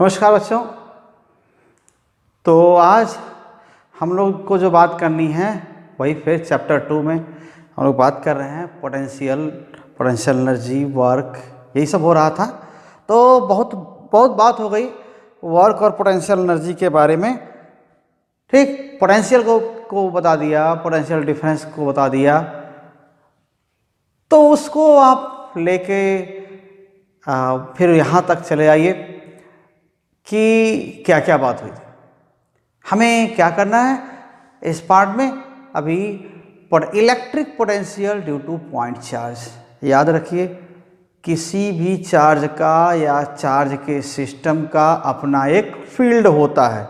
नमस्कार बच्चों। तो आज हम लोग को जो बात करनी है वही फिर चैप्टर 2 में हम लोग बात कर रहे हैं पोटेंशियल एनर्जी, वर्क, यही सब हो रहा था। तो बहुत बहुत बात हो गई वर्क और पोटेंशियल एनर्जी के बारे में। ठीक, पोटेंशियल को बता दिया, पोटेंशियल डिफरेंस को बता दिया। तो उसको आप लेके फिर यहाँ तक चले आइए कि क्या क्या बात हुई थी, हमें क्या करना है इस पार्ट में। अभी electric potential due to point charge, याद रखिए किसी भी चार्ज का या चार्ज के सिस्टम का अपना एक फील्ड होता है।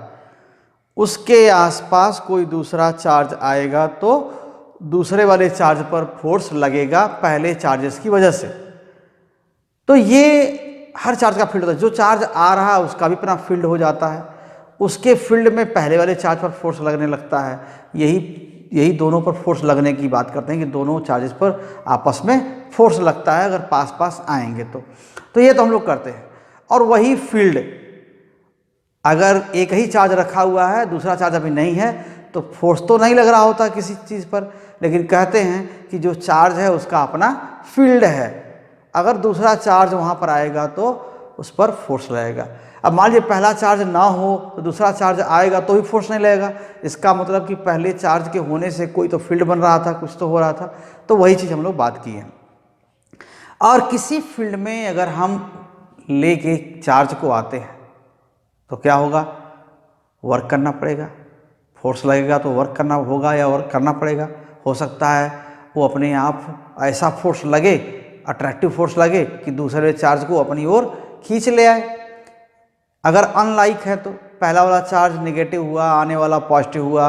उसके आसपास कोई दूसरा चार्ज आएगा तो दूसरे वाले चार्ज पर फोर्स लगेगा पहले चार्जेस की वजह से। तो ये हर चार्ज का फील्ड होता है। जो चार्ज आ रहा है उसका भी अपना फील्ड हो जाता है, उसके फील्ड में पहले वाले चार्ज पर फोर्स लगने लगता है। यही दोनों पर फोर्स लगने की बात करते हैं कि दोनों चार्जेस पर आपस में फोर्स लगता है अगर पास पास आएंगे तो ये तो हम लोग करते हैं। और वही फील्ड अगर एक ही चार्ज रखा हुआ है, दूसरा चार्ज अभी नहीं है, तो फोर्स तो नहीं लग रहा होता किसी चीज़ पर, लेकिन कहते हैं कि जो चार्ज है उसका अपना फील्ड है। अगर दूसरा चार्ज वहाँ पर आएगा तो उस पर फोर्स लगेगा। अब मान लीजिए पहला चार्ज ना हो तो दूसरा चार्ज आएगा तो भी फोर्स नहीं लगेगा। इसका मतलब कि पहले चार्ज के होने से कोई तो फील्ड बन रहा था, कुछ तो हो रहा था। तो वही चीज़ हम लोग बात की है। और किसी फील्ड में अगर हम लेके चार्ज को आते हैं तो क्या होगा, वर्क करना पड़ेगा। फोर्स लगेगा तो वर्क करना होगा या वर्क करना पड़ेगा। हो सकता है वो अपने आप ऐसा फोर्स लगे, अट्रैक्टिव फोर्स लगे कि दूसरे चार्ज को अपनी ओर खींच ले आए। अगर अनलाइक है तो पहला वाला चार्ज नेगेटिव हुआ, आने वाला पॉजिटिव हुआ,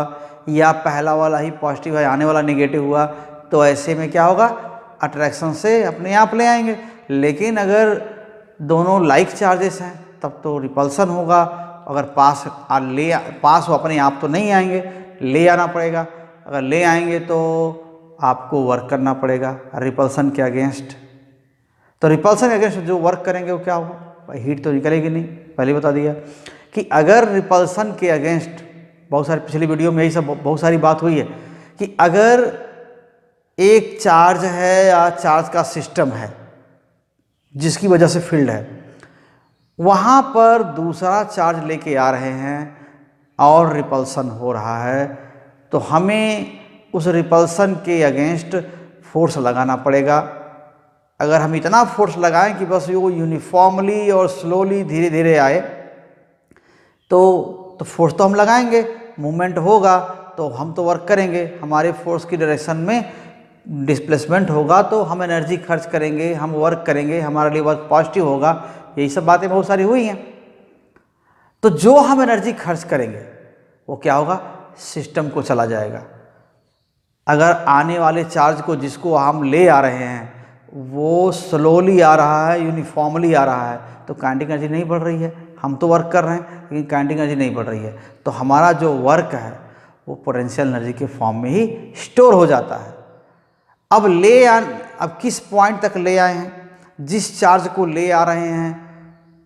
या पहला वाला ही पॉजिटिव है, आने वाला नेगेटिव हुआ, तो ऐसे में क्या होगा, अट्रैक्शन से अपने आप ले आएंगे। लेकिन अगर दोनों लाइक चार्जेस हैं तब तो रिपल्सन होगा। अगर पास वो अपने आप तो नहीं आएंगे, ले आना पड़ेगा। अगर ले आएंगे तो आपको वर्क करना पड़ेगा रिपल्सन के अगेंस्ट। तो रिपल्सन के अगेंस्ट जो वर्क करेंगे वो क्या होगा, हीट तो निकलेगी नहीं। पहले बता दिया कि अगर रिपल्सन के अगेंस्ट, बहुत सारी पिछली वीडियो में यही सब बहुत सारी बात हुई है कि अगर एक चार्ज है या चार्ज का सिस्टम है जिसकी वजह से फील्ड है, वहाँ पर दूसरा चार्ज लेके आ रहे हैं और रिपल्सन हो रहा है, तो हमें उस रिपल्सन के अगेंस्ट फोर्स लगाना पड़ेगा। अगर हम इतना फोर्स लगाएं कि बस वो यूनिफॉर्मली और स्लोली धीरे धीरे आए तो फोर्स तो हम लगाएंगे, मूवमेंट होगा तो हम तो वर्क करेंगे, हमारे फोर्स की डायरेक्शन में डिस्प्लेसमेंट होगा तो हम एनर्जी खर्च करेंगे, हम वर्क करेंगे, हमारे लिए वर्क पॉजिटिव होगा। यही सब बातें बहुत सारी हुई हैं। तो जो हम एनर्जी खर्च करेंगे वो क्या होगा, सिस्टम को चला जाएगा। अगर आने वाले चार्ज को जिसको हम ले आ रहे हैं वो स्लोली आ रहा है, यूनिफॉर्मली आ रहा है, तो काइनेटिक एनर्जी नहीं बढ़ रही है। हम तो वर्क कर रहे हैं लेकिन काइनेटिक एनर्जी नहीं बढ़ रही है, तो हमारा जो वर्क है वो पोटेंशियल एनर्जी के फॉर्म में ही स्टोर हो जाता है। अब किस पॉइंट तक ले आए हैं, जिस चार्ज को ले आ रहे हैं,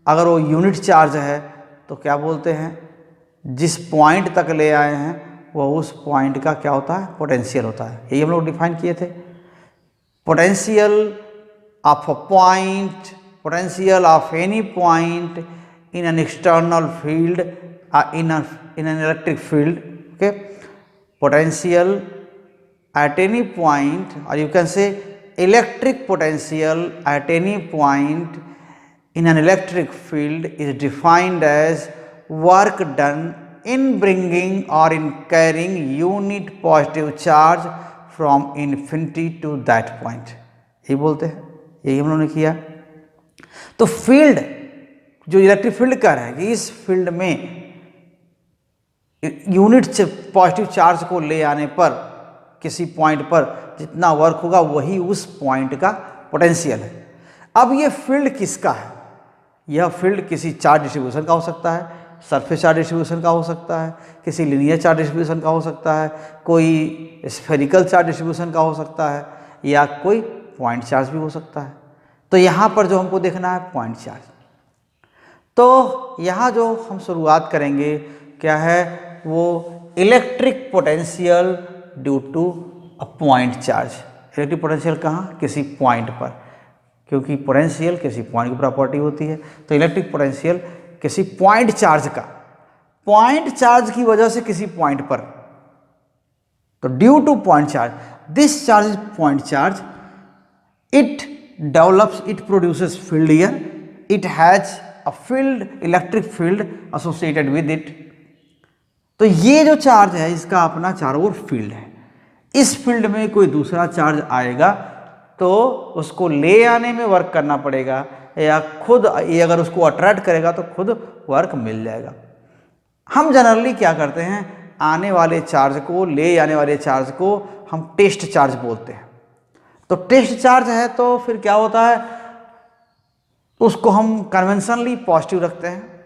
अगर वो यूनिट चार्ज है तो क्या बोलते हैं, जिस पॉइंट तक ले आए हैं वह उस पॉइंट का क्या होता है, पोटेंशियल होता है। यही हम लोग डिफाइन किए थे। Potential of a point, potential of any point in an external field, in an electric field. Okay, potential at any point, or you can say electric potential at any point in an electric field is defined as work done in bringing or in carrying unit positive charge from infinity to that point। यही बोलते हैं, यही हम लोगों ने किया। तो field, जो इलेक्ट्रिक फील्ड कह रहे हैं कि इस फील्ड में यूनिट से पॉजिटिव चार्ज को ले आने पर किसी पॉइंट पर जितना वर्क होगा वही उस पॉइंट का पोटेंशियल है। अब ये फील्ड किसका है, यह फील्ड किसी चार्ज डिस्ट्रीब्यूशन का हो सकता है, सरफेस चार्ज डिस्ट्रीब्यूशन का हो सकता है, किसी लीनियर चार्ज डिस्ट्रीब्यूशन का हो सकता है, कोई स्फेरिकल चार्ज डिस्ट्रीब्यूशन का हो सकता है, या कोई पॉइंट चार्ज भी हो सकता है। तो यहाँ पर जो हमको देखना है पॉइंट चार्ज। तो यहाँ जो हम शुरुआत करेंगे क्या है, वो electric potential due to a point charge. Electric potential कहाँ, किसी पॉइंट पर, क्योंकि पोटेंशियल किसी पॉइंट की प्रॉपर्टी होती है। तो इलेक्ट्रिक पोटेंशियल किसी पॉइंट चार्ज का, पॉइंट चार्ज की वजह से किसी पॉइंट पर, तो due to point charge, this charge is point charge, it develops, it produces field here, it has a field, electric field associated with it. तो ये जो चार्ज है इसका अपना चारों ओर फील्ड है। इस फील्ड में कोई दूसरा चार्ज आएगा तो उसको ले आने में वर्क करना पड़ेगा, या खुद ये अगर उसको अट्रैक्ट करेगा तो खुद वर्क मिल जाएगा। हम जनरली क्या करते हैं, आने वाले चार्ज को, ले आने वाले चार्ज को हम टेस्ट चार्ज बोलते हैं। तो टेस्ट चार्ज है तो फिर क्या होता है, उसको हम कन्वेंशनली पॉजिटिव रखते हैं।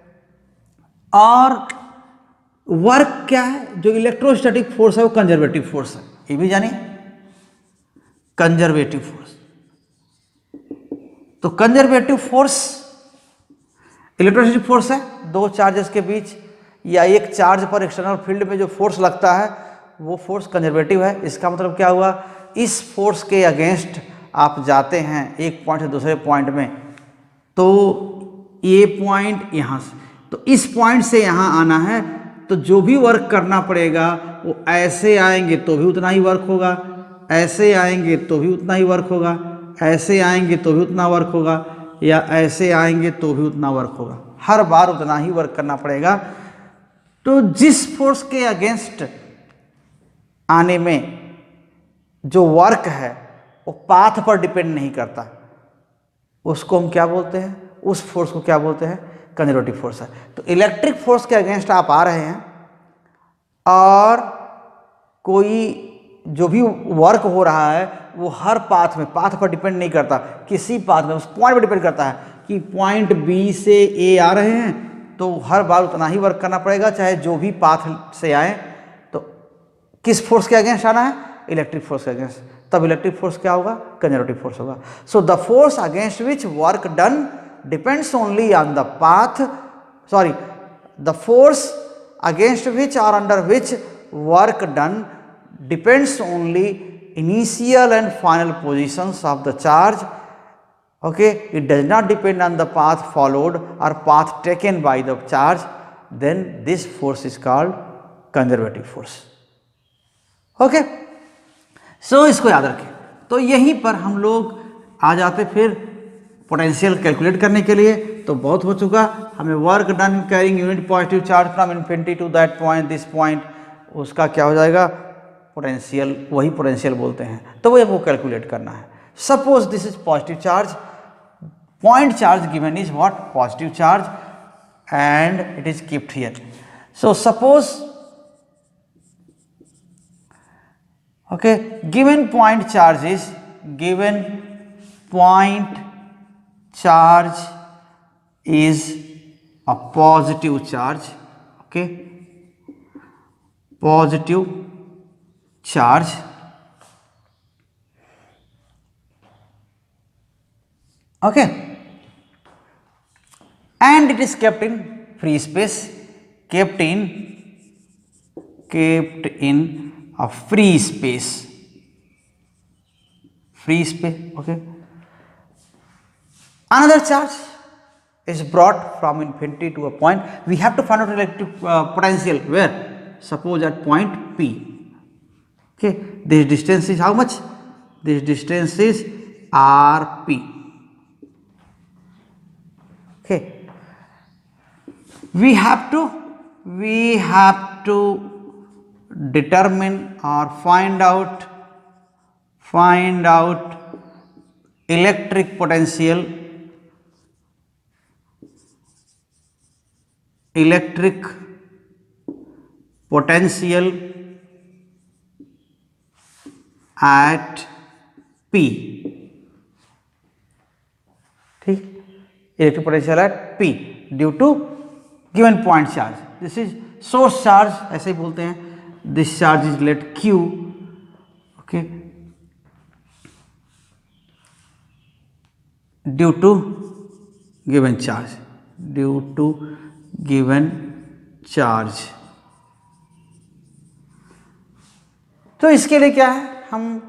और वर्क क्या है, जो इलेक्ट्रोस्टैटिक फोर्स है वो कंजर्वेटिव फोर्स है, ये भी जानिए, कंजर्वेटिव फोर्स। तो कंजर्वेटिव फोर्स इलेक्ट्रोस्टैटिक फोर्स है, दो चार्जेस के बीच या एक चार्ज पर एक्सटर्नल फील्ड में जो फोर्स लगता है वो फोर्स कंजर्वेटिव है। इसका मतलब क्या हुआ, इस फोर्स के अगेंस्ट आप जाते हैं एक पॉइंट से दूसरे पॉइंट में, तो ये पॉइंट यहाँ से, तो इस पॉइंट से यहाँ आना है, तो जो भी वर्क करना पड़ेगा वो ऐसे आएंगे तो भी उतना ही वर्क होगा, ऐसे आएंगे तो भी उतना ही वर्क होगा, ऐसे आएंगे तो भी उतना वर्क होगा, या ऐसे आएंगे तो भी उतना वर्क होगा, हर बार उतना ही वर्क करना पड़ेगा। तो जिस फोर्स के अगेंस्ट आने में जो वर्क है वो पाथ पर डिपेंड नहीं करता, उसको हम क्या बोलते हैं, उस फोर्स को क्या बोलते हैं, कंजर्वेटिव फोर्स है। तो इलेक्ट्रिक फोर्स के अगेंस्ट आप आ रहे हैं और कोई जो भी वर्क हो रहा है वो हर पाथ में, पाथ पर डिपेंड नहीं करता, किसी पाथ में, उस पॉइंट पर डिपेंड करता है कि पॉइंट बी से ए आ रहे हैं तो हर बार उतना ही वर्क करना पड़ेगा, चाहे जो भी पाथ से आए। तो किस फोर्स के अगेंस्ट आना है, इलेक्ट्रिक फोर्स के अगेंस्ट, तब इलेक्ट्रिक फोर्स क्या होगा, कंजर्वेटिव फोर्स होगा। So the force against which work done depends only on the path, sorry, the force against which or under which work done depends only initial and final positions of the charge. Okay, it does not depend on the path followed or path taken by the charge. Then this force is called conservative force. Okay, so इसको याद रखें। तो यहीं पर हम लोग आ जाते फिर पोटेंशियल कैलकुलेट करने के लिए। तो बहुत हो चुका, हमें work done carrying unit positive charge from infinity to that point, this point, उसका क्या हो जाएगा, पोटेंशियल, वही पोटेंशियल बोलते हैं। तो वो हमको कैलकुलेट करना है। Suppose this is positive charge, point charge given is what, positive charge, and it is keeped here. So suppose, okay, given point charge is, given point charge is a positive charge, okay, positive charge, okay, and it is kept in free space, kept in a free space, okay. Another charge is brought from infinity to a point, we have to find out electric potential where, suppose at point P, okay, this distance is how much, this distance is Rp, okay. We have to determine or find out electric potential at P, ठीक, electric potential at P due to given point charge, this is source charge, ऐसे ही बोलते हैं, this charge is let Q, okay, due to given charge, due to given charge. तो इसके लिए क्या है, हम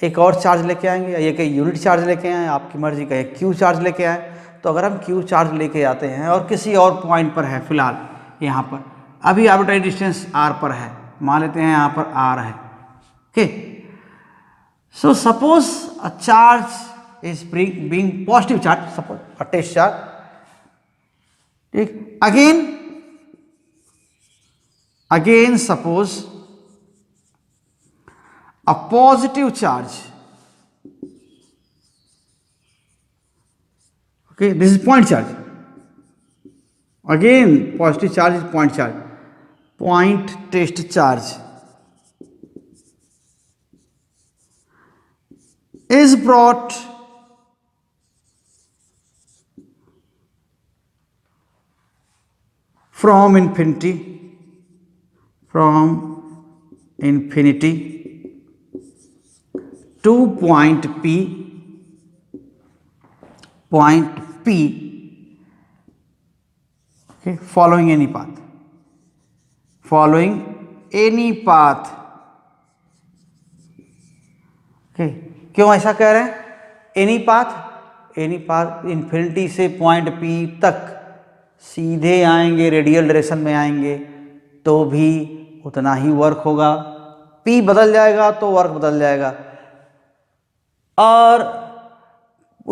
एक और चार्ज लेके आएंगे, एक यूनिट चार्ज लेके आए, आपकी मर्जी का एक क्यू चार्ज लेके आए। तो अगर हम क्यू चार्ज लेके आते हैं और किसी और पॉइंट पर है, फिलहाल यहाँ पर अभी आर्बिट्रेरी डिस्टेंस r पर है, मान लेते हैं यहाँ पर r है, okay. So suppose a charge is being positive charge, suppose a test charge, ठीक। Again suppose a positive charge, okay, this is point charge, again positive charge is point charge, point test charge is brought from infinity to point P, okay, following any path, okay। क्यों ऐसा कह रहे हैं, any path infinity से point P तक सीधे आएंगे, radial direction में आएंगे तो भी उतना ही वर्क होगा, P बदल जाएगा तो वर्क बदल जाएगा। और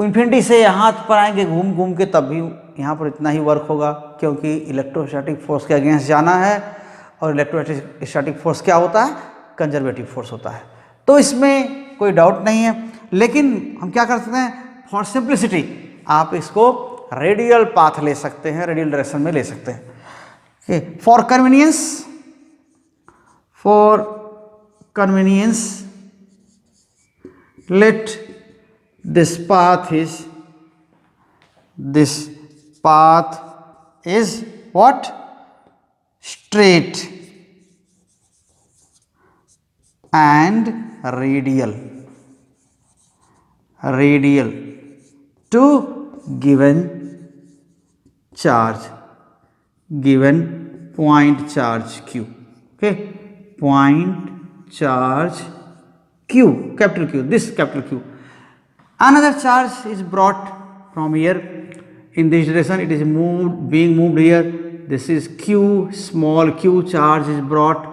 इन्फिनिटी से यहाँ पर आएंगे घूम घूम के, तब भी यहाँ पर इतना ही वर्क होगा, क्योंकि इलेक्ट्रोस्टैटिक फोर्स के अगेंस्ट जाना है, और इलेक्ट्रोस्टैटिक फोर्स क्या होता है, कंजर्वेटिव फोर्स होता है। तो इसमें कोई डाउट नहीं है। लेकिन हम क्या कर सकते हैं, फॉर सिंप्लिसिटी आप इसको रेडियल पाथ ले सकते हैं, रेडियल डायरेक्शन में ले सकते हैं। For convenience let this path is what, straight and radial to given charge, given point charge q, okay, point charge q, capital Q, this capital Q. Another charge is brought from here in this direction, it is being moved here, this is q, small q charge is brought.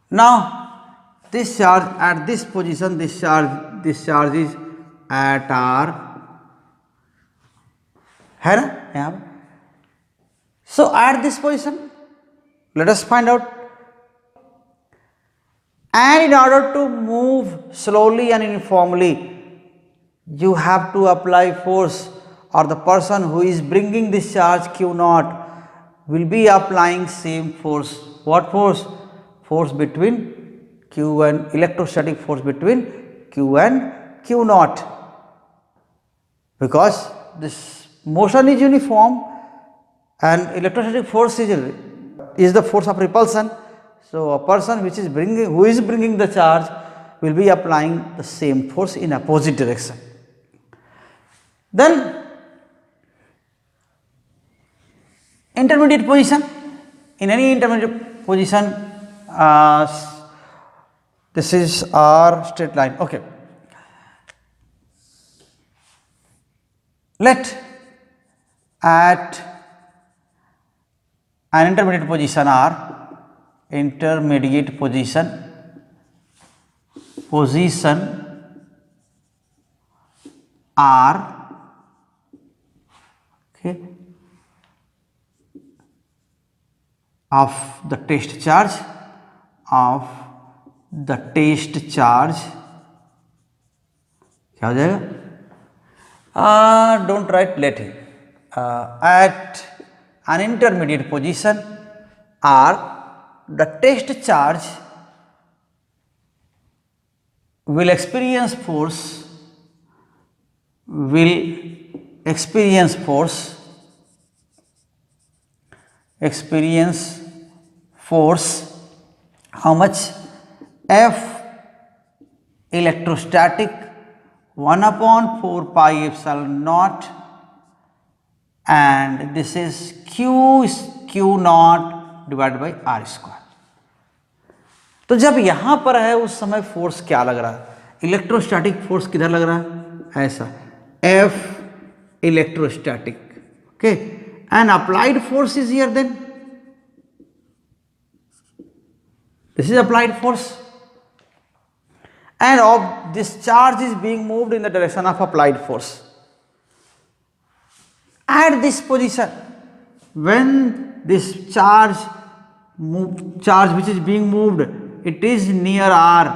Now this charge at this position, this charge is at r, है ना यहाँ पर। So at this position let us find out, and in order to move slowly and uniformly you have to apply force, or the person who is bringing this charge q naught will be applying same force. What force? Force between q and electrostatic force between q and q naught, because this motion is uniform and electrostatic force is the force of repulsion. So a person who is bringing the charge will be applying the same force in opposite direction. Then intermediate position, in any intermediate position, this is our straight line, okay. Let at an intermediate position r, position r, okay, of the test charge, क्या हो जाएगा, don't write let it, at an intermediate position r, the test charge will experience force how much, F electrostatic 1/4 pi epsilon naught and this is q naught divided by r square. तो जब यहां पर है उस समय force क्या लग रहा है? इलेक्ट्रोस्टैटिक फोर्स किधर लग रहा है? ऐसा, F electrostatic, okay, and applied force is here, then this is applied force, and of this charge is being moved in the direction of applied force. At this position, when this charge which is being moved, it is near R,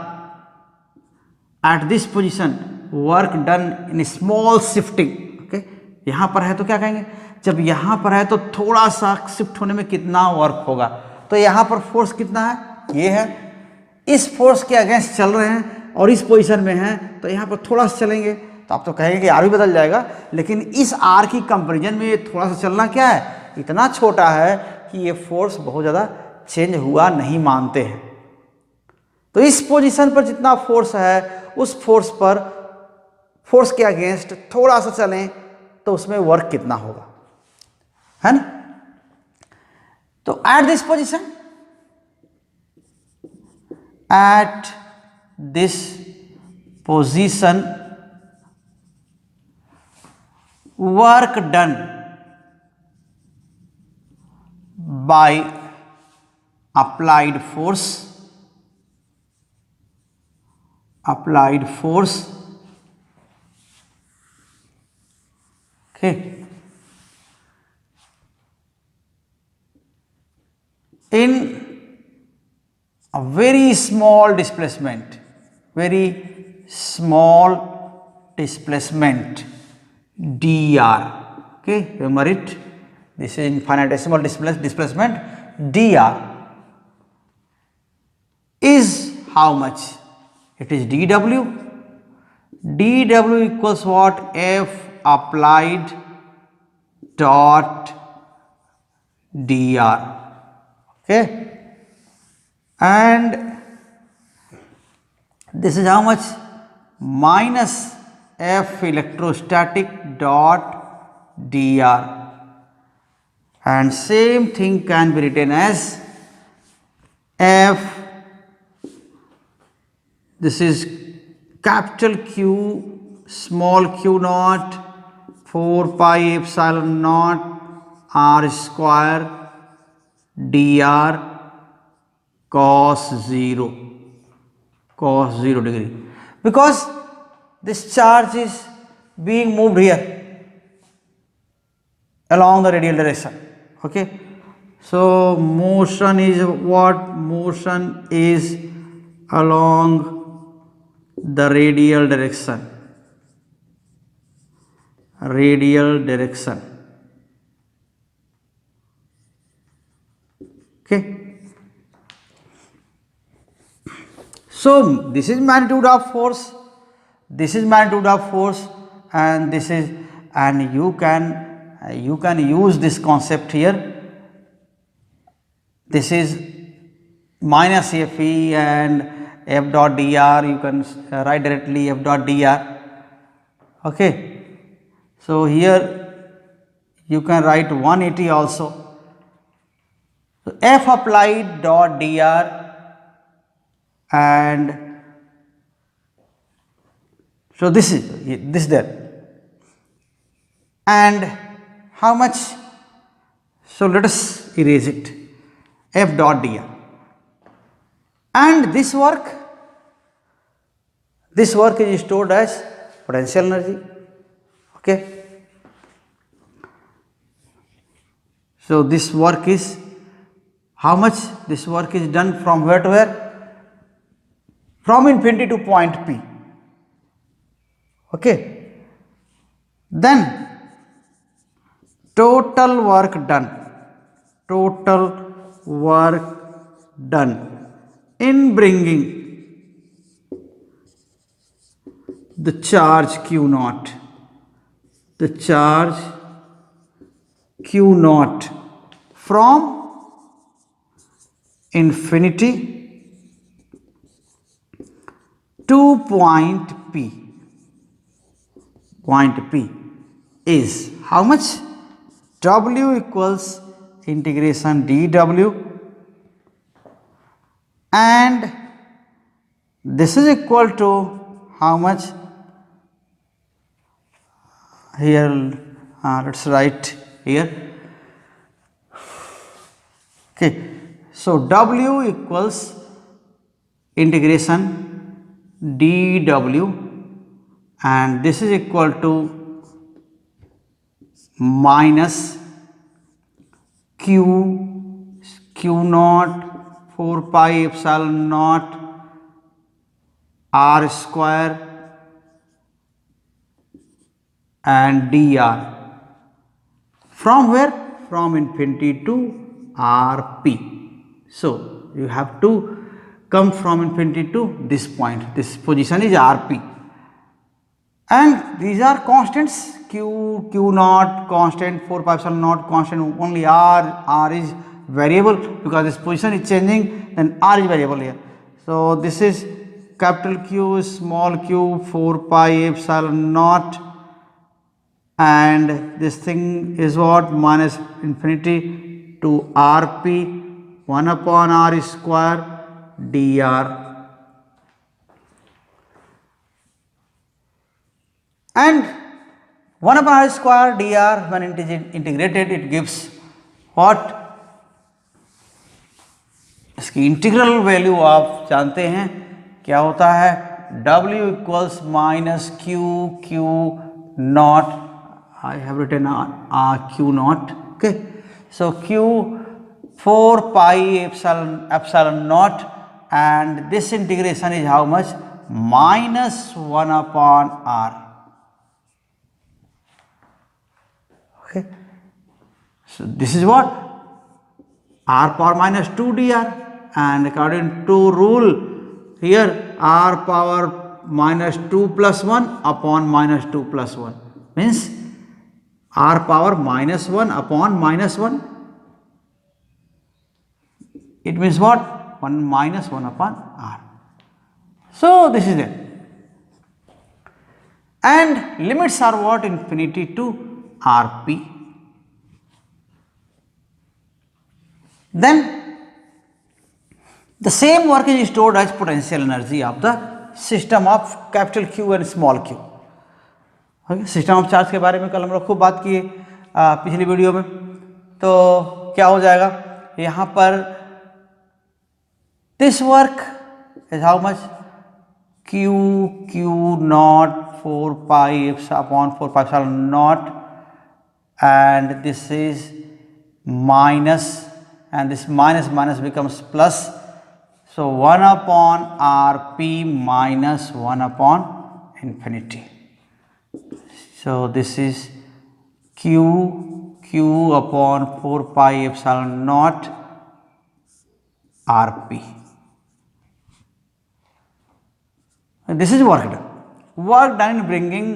at this position work done in small shifting, okay. यहां पर है तो क्या कहेंगे? जब यहां पर है तो थोड़ा सा शिफ्ट होने में कितना वर्क होगा? तो यहां पर फोर्स कितना है? ये है, इस फोर्स के अगेंस्ट चल रहे हैं और इस पोजीशन में हैं, तो यहाँ पर थोड़ा सा चलेंगे तो आप तो कहेंगे कि आर भी बदल जाएगा, लेकिन इस आर की कंपैरिजन में ये थोड़ा सा चलना क्या है? इतना छोटा है कि ये फोर्स बहुत ज़्यादा चेंज हुआ नहीं मानते हैं। तो इस पोजीशन पर जितना फोर्स है उस फोर्स के अगेंस्ट थोड़ा सा चलें तो उसमें वर्क कितना होगा, है ना? तो at this position, at this position work done by applied force okay, in a very small displacement dr, okay, remember it, this is infinitesimal displacement dr is how much? It is dw equals what? F applied dot dr, okay, and this is how much? Minus F electrostatic dot dr, and same thing can be written as F, this is capital Q small q naught 4 pi epsilon naught r square dr cos 0 degree, because this charge is being moved here along the radial direction, okay. So motion is what? Motion is along the radial direction, okay. So this is magnitude of force, and this is, and you can use this concept here. This is minus Fe and F dot dr, you can write directly F dot dr, okay. So here you can write 180 also. So F applied dot dr, and so this is there, and how much? So let us erase it, F dot dr, and this work is stored as potential energy, okay. So this work is how much? This work is done from where to where? From infinity to point P, okay. Then total work done in bringing the charge q naught from infinity to point P is how much? W equals integration dW, and this is equal to how much? Here let's write here. Okay, so W equals integration dW, and this is equal to minus q naught 4 pi epsilon naught r square and dr, from where? From infinity to rp. So you have to come from infinity to this point. This position is rp, and these are constants. Q naught constant, 4 pi epsilon naught constant, only r is variable because this position is changing, then r is variable here. So this is capital Q, small q, 4 pi epsilon naught, and this thing is what? Minus infinity to rp 1 upon r square dr, and 1 upon r square dr when it is integrated, it gives what? इसकी integral value आप जानते हैं क्या होता है? W equals minus q naught. I have written q naught. Okay, so q 4 pi epsilon naught, and this integration is how much? Minus 1 upon r. Okay, so this is what? R power minus 2 dr, and according to rule here, r power minus 2 plus 1 upon minus 2 plus 1 means r power minus 1 upon minus 1. It means what? 1 minus 1 upon r. So this is it, and limits are what? Infinity to rp. Then the same work is stored as potential energy of the system of capital Q and small q. Okay, system of charge के बारे में कल हम लोग खूब बात किए पिछली वीडियो में. तो क्या हो जाएगा यहाँ पर? This work is how much? q naught 4 pi upon 4 pi epsilon naught, and this is minus, and this minus becomes plus. So 1 upon rp minus 1 upon infinity. So this is q upon 4 pi epsilon naught rp. And this is work done. Work done in bringing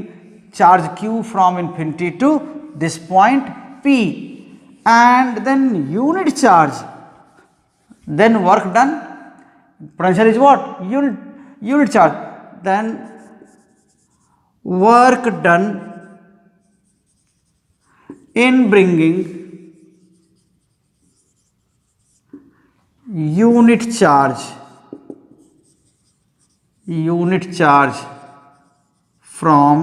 charge q from infinity to this point p, and then unit charge, then work done. Potential is what? Unit charge. Then work done in bringing unit charge from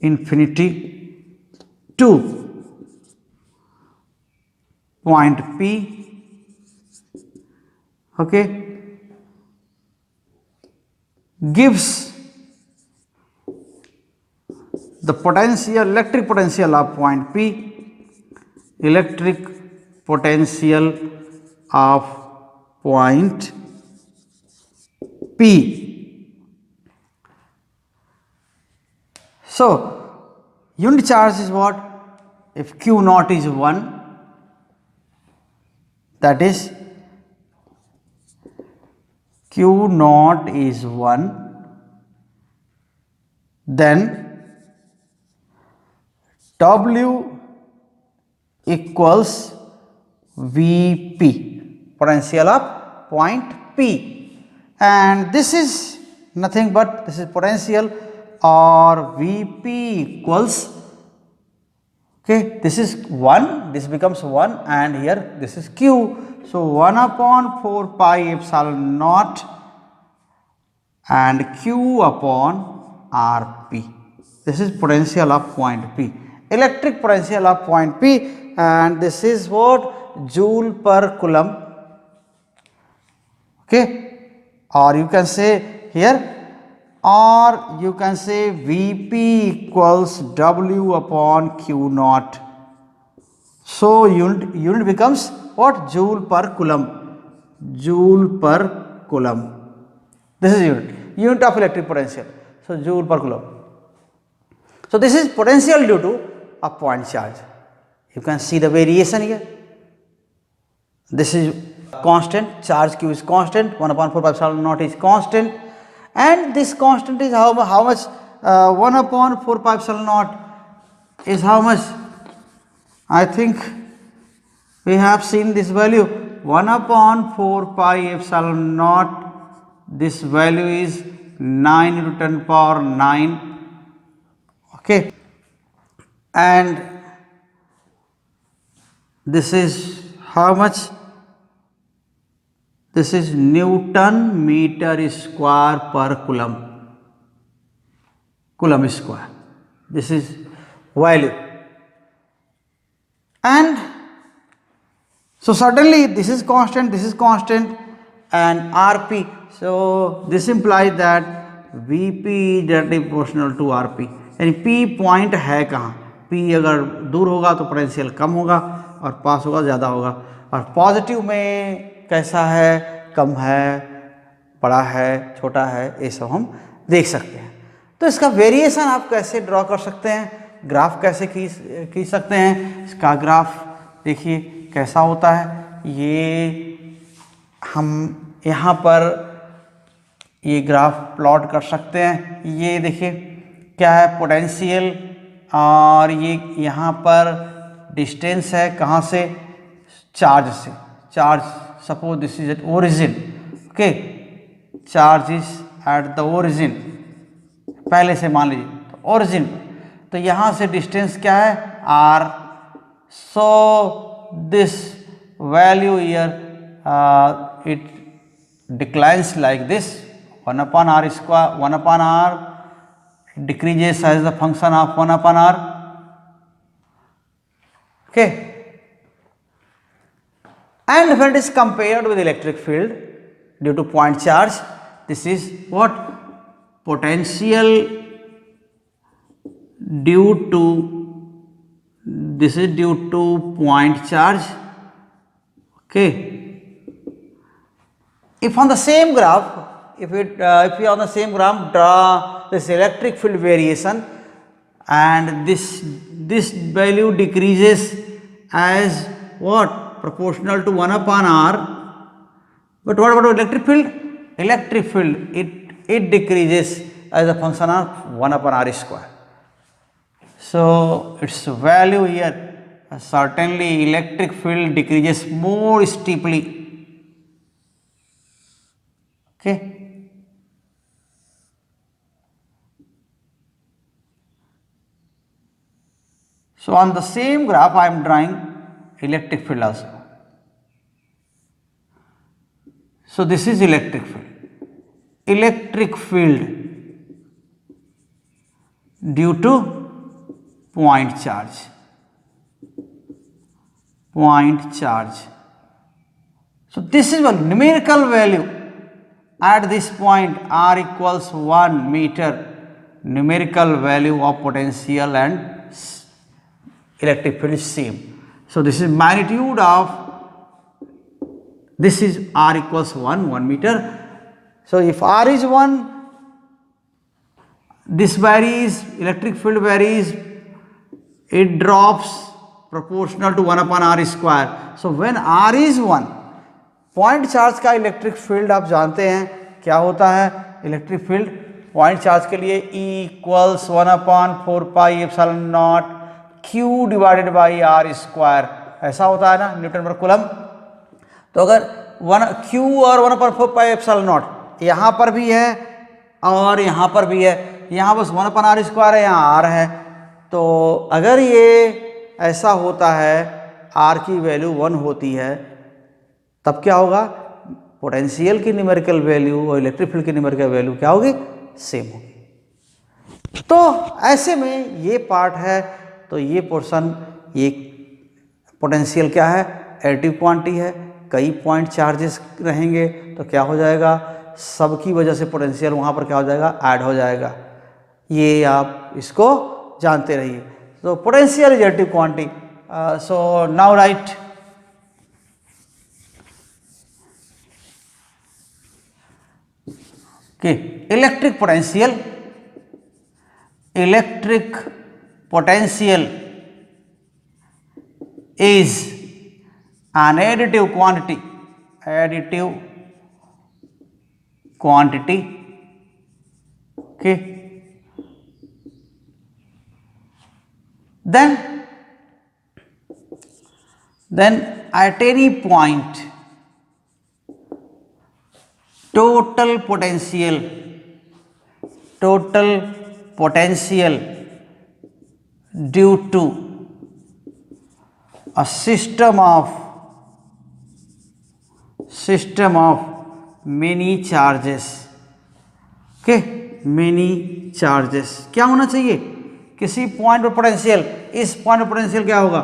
infinity to point P. Okay, gives the potential, electric potential of point P, electric potential of point P. So unit charge is what? If q naught is 1, that is q naught is 1, then W equals Vp, potential of point P, and this is nothing but this is potential or Vp equals, okay, this is 1, this becomes 1 and here this is Q. So 1 upon 4 pi epsilon naught and Q upon Rp. This is potential of point P, electric potential of point P, and this is what? Joule per coulomb. Okay, or you can say here, or you can say Vp equals W upon Q naught. So unit becomes what? Joule per coulomb. Joule per coulomb. This is unit of electric potential. So joule per coulomb. So this is potential due to a point charge. You can see the variation here. This is constant, charge Q is constant, 1 upon 4 pi epsilon naught is constant, and this constant is how much? 1 upon 4 pi epsilon naught is how much? I think we have seen this value, 1 upon 4 pi epsilon naught, this value is 9 into 10 power 9, okay, and this is how much? This is Newton meter square per coulomb, coulomb square. This is value, and so certainly this is constant, and Rp. So this implies that Vp is directly proportional to Rp. यानी P point है कहाँ? P अगर दूर होगा तो potential कम होगा और पास होगा ज़्यादा होगा, और पॉजिटिव में कैसा है? कम है, बड़ा है, छोटा है, ये सब हम देख सकते हैं। तो इसका वेरिएशन आप कैसे ड्रॉ कर सकते हैं? ग्राफ कैसे खींच सकते हैं? इसका ग्राफ देखिए कैसा होता है। ये हम यहाँ पर ये ग्राफ प्लॉट कर सकते हैं। ये देखिए क्या है? पोटेंशियल, और ये यहाँ पर डिस्टेंस है कहाँ से? चार्ज से। Charge, suppose this is at origin, okay, charge is at the origin, पहले से मान लीजिए तो ओरिजिन, तो यहाँ से डिस्टेंस क्या है? r. So this value here it declines like this, 1 upon r square, 1 upon r decreases as the function of 1 upon r, okay. And when it is compared with electric field due to point charge, this is what? Potential due to, this is due to point charge, okay. If on the same graph, if we on the same graph draw this electric field variation, and this value decreases as what? Proportional to 1 upon r. But what about electric field? Electric field, it decreases as a function of 1 upon r square. So its value here, certainly electric field decreases more steeply, okay. So on the same graph I am drawing electric field also. So this is electric field. Electric field due to point charge. Point charge. So this is a numerical value at this point r equals 1 meter, numerical value of potential and electric field is same. So this is magnitude of, this is r equals 1 meter. So if r is 1, this varies, electric field varies, it drops proportional to 1 upon r square. So when r is 1, point charge का electric field आप जानते हैं क्या होता है? Electric field point charge के लिए E equals 1 upon 4 pi epsilon not Q divided by r square, ऐसा होता है ना न्यूटन पर कूलम। तो अगर Q और 1 अपॉन 4 पाई एप्सिलॉन नॉट यहाँ पर भी है और यहाँ पर भी है, यहाँ बस 1/r² है, यहाँ r है। तो अगर ये ऐसा होता है, r की वैल्यू 1 होती है, तब क्या होगा, पोटेंशियल की न्यूमेरिकल वैल्यू और इलेक्ट्रिक फील्ड की न्यूमेरिकल वैल्यू क्या होगी, सेम होगी। तो ऐसे में ये पार्ट है, तो ये पोर्शन, ये पोटेंशियल क्या है, एडिटिव क्वांटिटी है, कई पॉइंट चार्जेस रहेंगे, तो क्या हो जाएगा, सबकी वजह से पोटेंशियल वहाँ पर क्या हो जाएगा, ऐड हो जाएगा। ये आप इसको जानते रहिए। तो potential is additive quantity. So now right कि electric potential is an additive quantity, okay, then at any point total potential due to a system of many charges, okay, many charges, क्या होना चाहिए, किसी पॉइंट पर potential, इस point पर potential क्या होगा,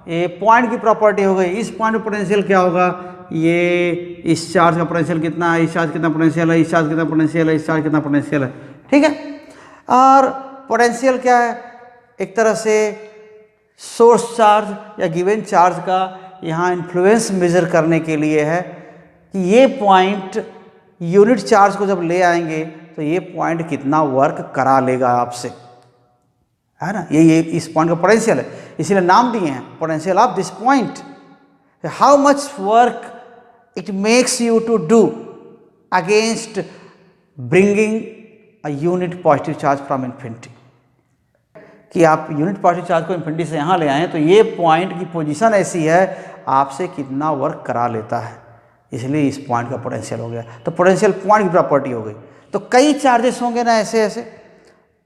ये पॉइंट की प्रॉपर्टी हो गई, इस पॉइंट पर पोटेंशियल क्या होगा, ये इस चार्ज का पोटेंशियल कितना है, इस चार्ज कितना पोटेंशियल है, इस चार्ज कितना पोटेंशियल है, इस चार्ज कितना पोटेंशियल है, ठीक है। और पोटेंशियल क्या है, एक तरह से सोर्स चार्ज या गिवन चार्ज का यहाँ इन्फ्लुएंस मेजर करने के लिए है कि ये पॉइंट यूनिट चार्ज को जब ले आएंगे तो ये पॉइंट कितना वर्क करा लेगा आपसे, है ना। ये इस पॉइंट का पोटेंशियल है, इसीलिए नाम दिए हैं potential of this point, how much work it makes you to do against bringing a unit positive charge from infinity, कि आप यूनिट पॉजिटिव चार्ज को इन्फिनिटी से यहाँ ले आएँ तो ये पॉइंट की पोजीशन ऐसी है आपसे कितना वर्क करा लेता है, इसलिए इस पॉइंट का पोटेंशियल हो गया। तो पोटेंशियल पॉइंट की प्रॉपर्टी हो गई। तो कई चार्जेस होंगे ना ऐसे ऐसे,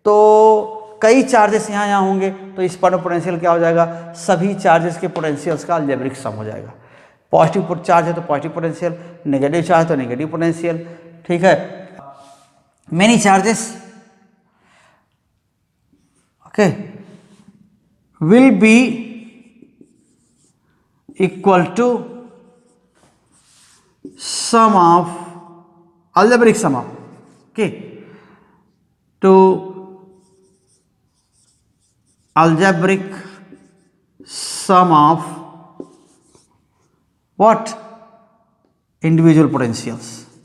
तो कई चार्जेस यहाँ होंगे, तो इस पॉइंट पोटेंशियल क्या हो जाएगा, सभी चार्जेस के पोटेंशियल्स का अलजेब्रिक सम हो जाएगा। पॉजिटिव चार्ज है तो पॉजिटिव पोटेंशियल, नेगेटिव चार्ज है तो नेगेटिव पोटेंशियल, ठीक है। Many charges okay will be equal to sum of algebraic sum of, okay, to algebraic sum of what, individual potentials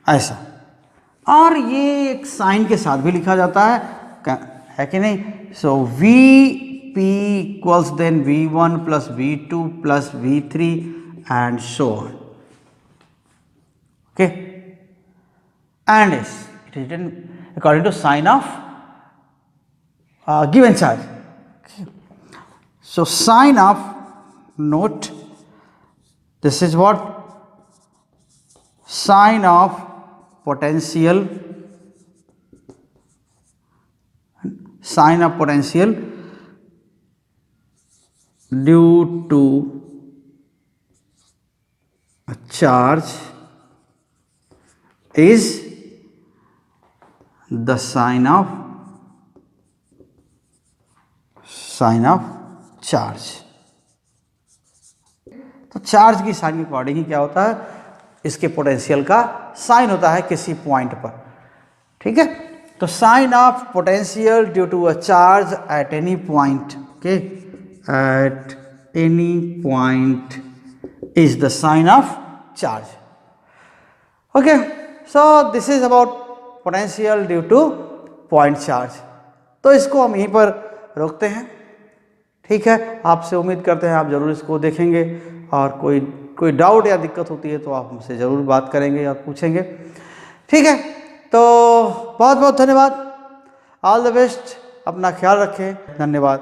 ऐसा। और ये एक साइन के साथ भी लिखा जाता है कि नहीं। So V P equals then V1 plus V2 plus V3 and so on, okay, and it is written according to sign of given charge. So sign of, note this is what, sign of potential, sign of potential due to a charge is the sign of charge। तो charge की sign के according ही क्या होता है, इसके potential का sign होता है किसी पॉइंट पर, ठीक है। तो sign of potential due to a charge at any point, okay, at any point is the sign of charge, okay. So this is about potential due to point charge. तो इसको हम यहीं पर रोकते हैं, ठीक है। आपसे उम्मीद करते हैं आप जरूर इसको देखेंगे, और कोई डाउट या दिक्कत होती है तो आप हमसे ज़रूर बात करेंगे और पूछेंगे, ठीक है। तो बहुत बहुत धन्यवाद, ऑल द बेस्ट, अपना ख्याल रखें, धन्यवाद।